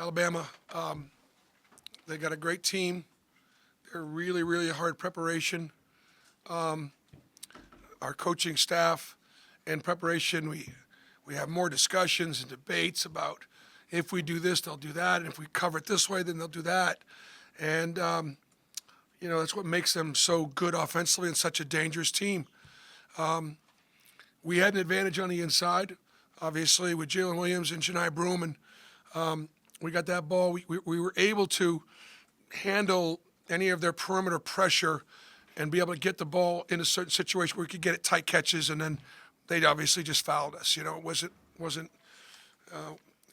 Alabama, they got a great team. They're really, really hard preparation. Our coaching staff and preparation, we have more discussions and debates about if we do this, they'll do that, and if we cover it this way, then they'll do that. And, that's what makes them so good offensively and such a dangerous team. We had an advantage on the inside, obviously, with Jalen Williams and Janai Broom, and we got that ball. We were able to handle any of their perimeter pressure and be able to get the ball in a certain situation where we could get it tight catches, and then they obviously just fouled us. It wasn't.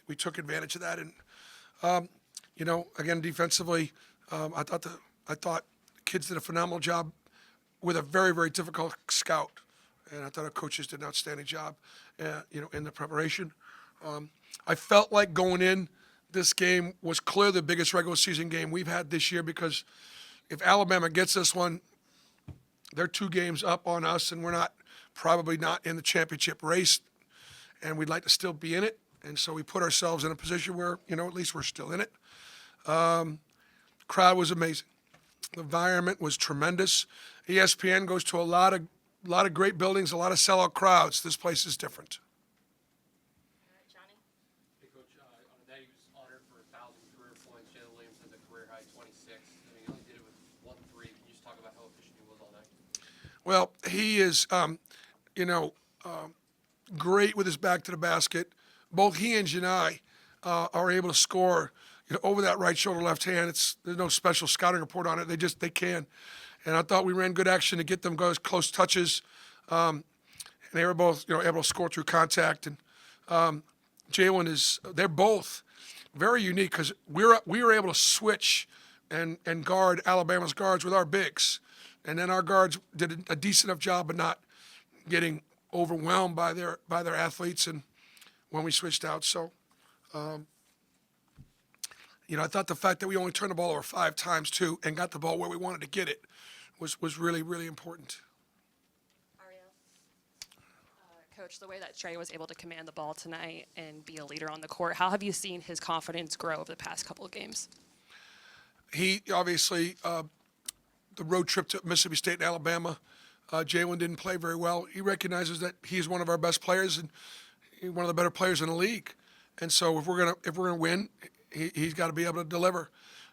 We took advantage of that, and again, defensively, I thought the kids did a phenomenal job with a very, very difficult scout, and I thought our coaches did an outstanding job, in the preparation. I felt like going in, this game was clearly the biggest regular season game we've had this year, because if Alabama gets this one, they're 2 games up on us, and we're probably not in the championship race, and we'd like to still be in it. And so we put ourselves in a position where, at least we're still in it. Crowd was amazing. The environment was tremendous. ESPN goes to a lot of great buildings, a lot of sellout crowds. This place is different. Johnny? Hey, Coach, on the day he was honored for 1,000 career points. Jalen Williams has a career high 26. He only did it with 1 3. Can you just talk about how efficient he was all night? Well, he is, great with his back to the basket. Both he and Janai are able to score, over that right shoulder, left hand. There's no special scouting report on it. They can. And I thought we ran good action to get them close touches. And they were both, able to score through contact. And Jalen they're both very unique, because we were able to switch and guard Alabama's guards with our bigs. And then our guards did a decent enough job of not getting overwhelmed by their athletes and when we switched out. So, I thought the fact that we only turned the ball over 5 times too and got the ball where we wanted to get it was really, really important. Ariel? Coach, the way that Trey was able to command the ball tonight and be a leader on the court, how have you seen his confidence grow over the past couple of games? He obviously, the road trip to Mississippi State and Alabama, Jalen didn't play very well. He recognizes that he's one of our best players and one of the better players in the league. And so if we're gonna win, he's got to be able to deliver.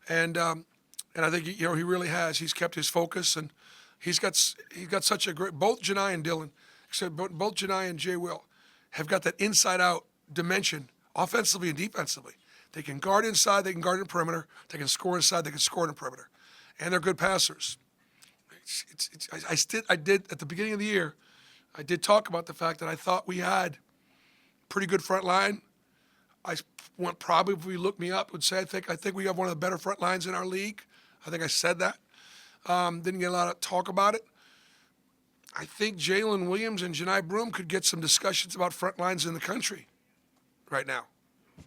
And I think he really has. He's kept his focus, and he's got such a great. Both Janai and Dylan, both Janai and Jay Will, have got that inside-out dimension, offensively and defensively. They can guard inside, they can guard in the perimeter, they can score inside, they can score in the perimeter, and they're good passers. I did at the beginning of the year, I did talk about the fact that I thought we had pretty good front line. I went probably, if you look me up, would say I think we have one of the better front lines in our league. I think I said that. Didn't get a lot of talk about it. I think Jalen Williams and Janai Broom could get some discussions about front lines in the country right now. All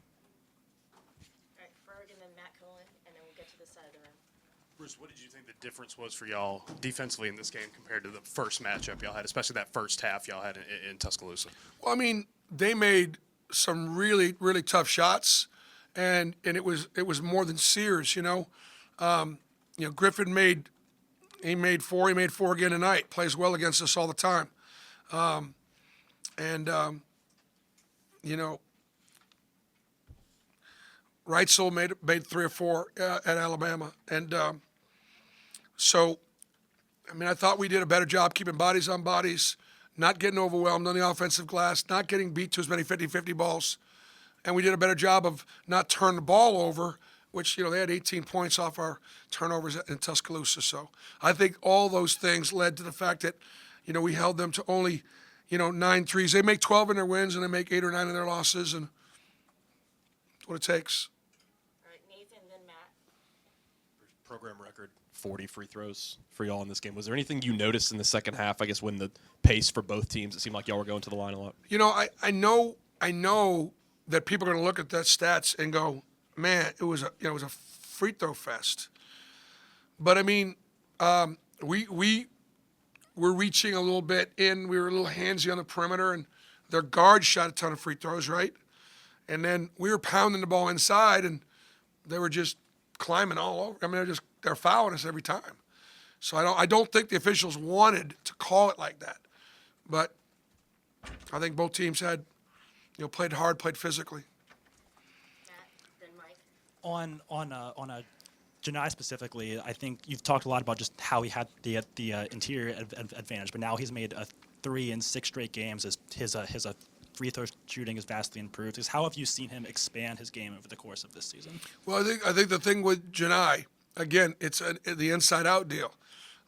right, Ferg and then Matt Cohen, and then we'll get to this side of the room. Bruce, what did you think the difference was for y'all defensively in this game compared to the first matchup y'all had, especially that first half y'all had in Tuscaloosa? Well, I mean, they made some really, really tough shots, and it was more than Sears. Griffin made 4. He made 4 again tonight. Plays well against us all the time, Reitzel made 3 or 4 at Alabama, and so, I mean, I thought we did a better job keeping bodies on bodies, not getting overwhelmed on the offensive glass, not getting beat to as many 50-50 balls. And we did a better job of not turning the ball over, which, they had 18 points off our turnovers in Tuscaloosa. So I think all those things led to the fact that, we held them to only, 9 threes. They make 12 in their wins, and they make 8 or 9 in their losses, and that's what it takes. All right, Nathan, then Matt. Program record 40 free throws for y'all in this game. Was there anything you noticed in the second half, I guess, when the pace for both teams, it seemed like y'all were going to the line a lot? I know that people are going to look at that stats and go, man, it was a free throw fest. But I mean, we were reaching a little bit in. We were a little handsy on the perimeter, and their guards shot a ton of free throws, right? And then we were pounding the ball inside, and they were just climbing all over. I mean, they're fouling us every time. So I don't think the officials wanted to call it like that, but I think both teams had, played hard, played physically. Matt, then Mike. On a Janai specifically, I think you've talked a lot about just how he had the interior advantage, but now he's made 3 in 6 straight games. His free throw shooting is vastly improved. How have you seen him expand his game over the course of this season? Well, I think the thing with Janai, again, it's the inside-out deal.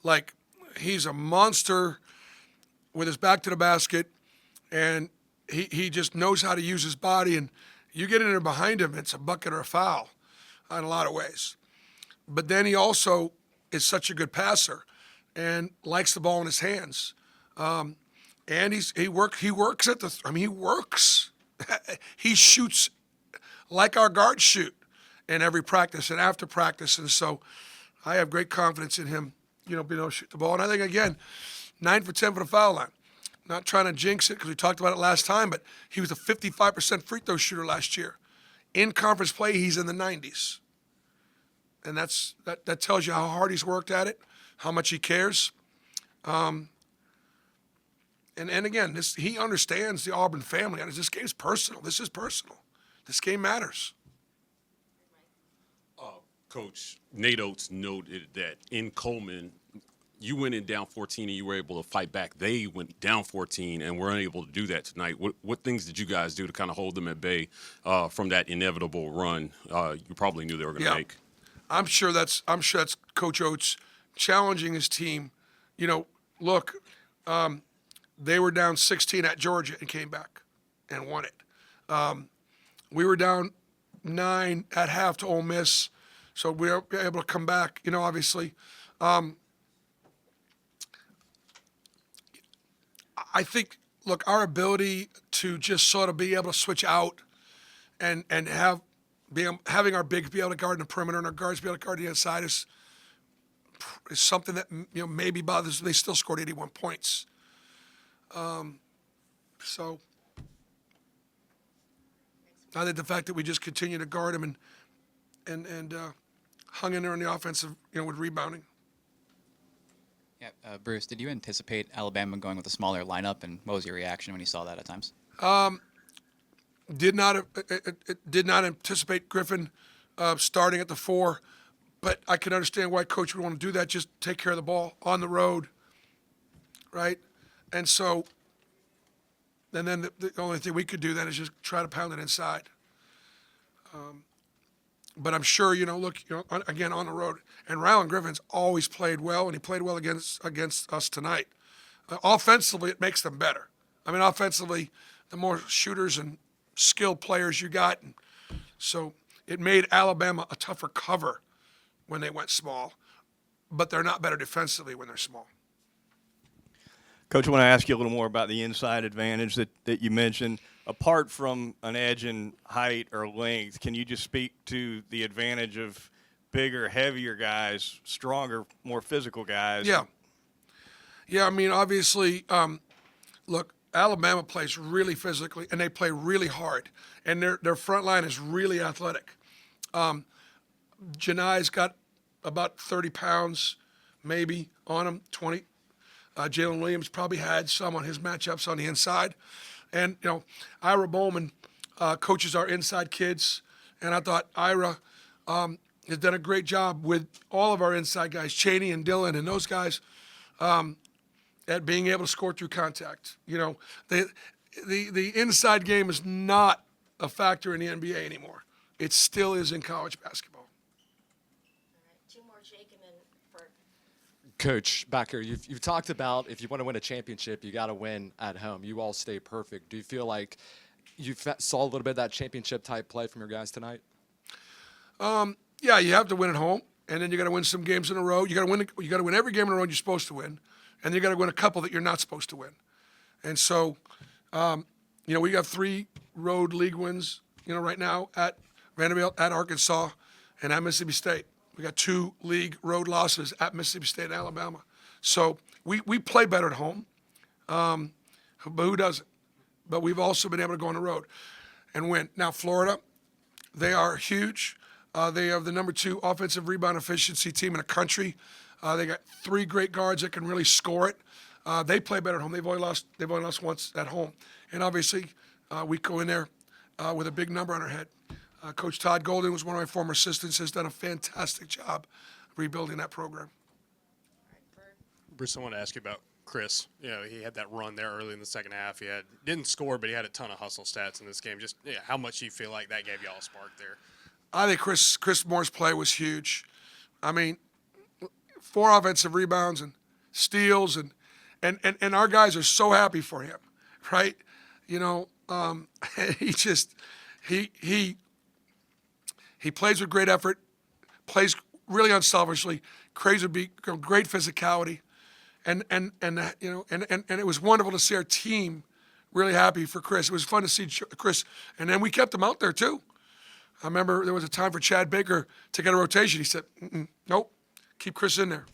Like, he's a monster with his back to the basket, and he just knows how to use his body. And you get in there behind him, it's a bucket or a foul in a lot of ways. But then he also is such a good passer and likes the ball in his hands. And he works at the. He works. He shoots like our guards shoot in every practice and after practice. And so I have great confidence in him, being able to shoot the ball. And I think, again, 9 for 10 for the foul line. Not trying to jinx it because we talked about it last time, but he was a 55% free throw shooter last year. In conference play, he's in the 90s. And that tells you how hard he's worked at it, how much he cares. And again, he understands the Auburn family. This game's personal. This is personal. This game matters. Coach, Nate Oates noted that in Coleman, you went in down 14 and you were able to fight back. They went down 14 and were unable to do that tonight. What things did you guys do to kind of hold them at bay from that inevitable run you probably knew they were going to make? I'm sure that's Coach Oates challenging his team. Look, they were down 16 at Georgia and came back and won it. We were down 9 at half to Ole Miss, so we were able to come back. Obviously, I think. Look, our ability to just sort of be able to switch out and having our bigs be able to guard in the perimeter and our guards be able to guard the inside is something that maybe bothers them. They still scored 81 points. So I think the fact that we just continue to guard them and hung in there on the offensive, with rebounding. Yeah, Bruce, did you anticipate Alabama going with a smaller lineup, and what was your reaction when you saw that at times? Did not anticipate Griffin starting at the 4, but I can understand why Coach would want to do that. Just take care of the ball on the road, right? And so, and then the only thing we could do then is just try to pound it inside. But I'm sure, again, on the road. And Rylan Griffin's always played well, and he played well against us tonight. Offensively, it makes them better. Offensively, the more shooters and skilled players you got. And so it made Alabama a tougher cover when they went small. But they're not better defensively when they're small. Coach, I want to ask you a little more about the inside advantage that you mentioned. Apart from an edge in height or length, can you just speak to the advantage of bigger, heavier guys, stronger, more physical guys? Yeah. Obviously, look, Alabama plays really physically, and they play really hard. And their front line is really athletic. Janai's got about 30 pounds maybe on him, 20. Jalen Williams probably had some on his matchups on the inside. And, Ira Bowman coaches our inside kids. And I thought Ira has done a great job with all of our inside guys, Chaney and Dillon and those guys, at being able to score through contact. The inside game is not a factor in the NBA anymore. It still is in college basketball. All right, 2 more, Jake, and then Ferg. Coach Becker, you've talked about if you want to win a championship, you got to win at home. You all stay perfect. Do you feel like you saw a little bit of that championship type play from your guys tonight? Yeah, you have to win at home, and then you got to win some games in a row. You got to win. You got to win every game in a row you're supposed to win, and you got to win a couple that you're not supposed to win. And so, we got 3 road league wins, right now at Vanderbilt, at Arkansas, and at Mississippi State. We got 2 league road losses at Mississippi State and Alabama. So we play better at home, but who doesn't? But we've also been able to go on the road and win. Now, Florida, they are huge, They have the number 2 offensive rebound efficiency team in the country. They got 3 great guards that can really score it. They play better at home. They've only lost once at home, and obviously we go in there with a big number on our head. Coach Todd Golden was one of my former assistants. Has done a fantastic job rebuilding that program. Bruce, I want to ask you about Chris. You know, he had that run there early in the second half. He didn't score, but he had a ton of hustle stats in this game. Just how much do you feel like that gave y'all a spark there? I think Chris Moore's play was huge. I mean, 4 offensive rebounds and steals, and our guys are so happy for him, right? You know, he plays with great effort, plays really unselfishly, great physicality, and it was wonderful to see our team really happy for Chris. It was fun to see Chris, and then we kept him out there too. I remember there was a time for Chad Baker to get a rotation. He said, nope, keep Chris in there.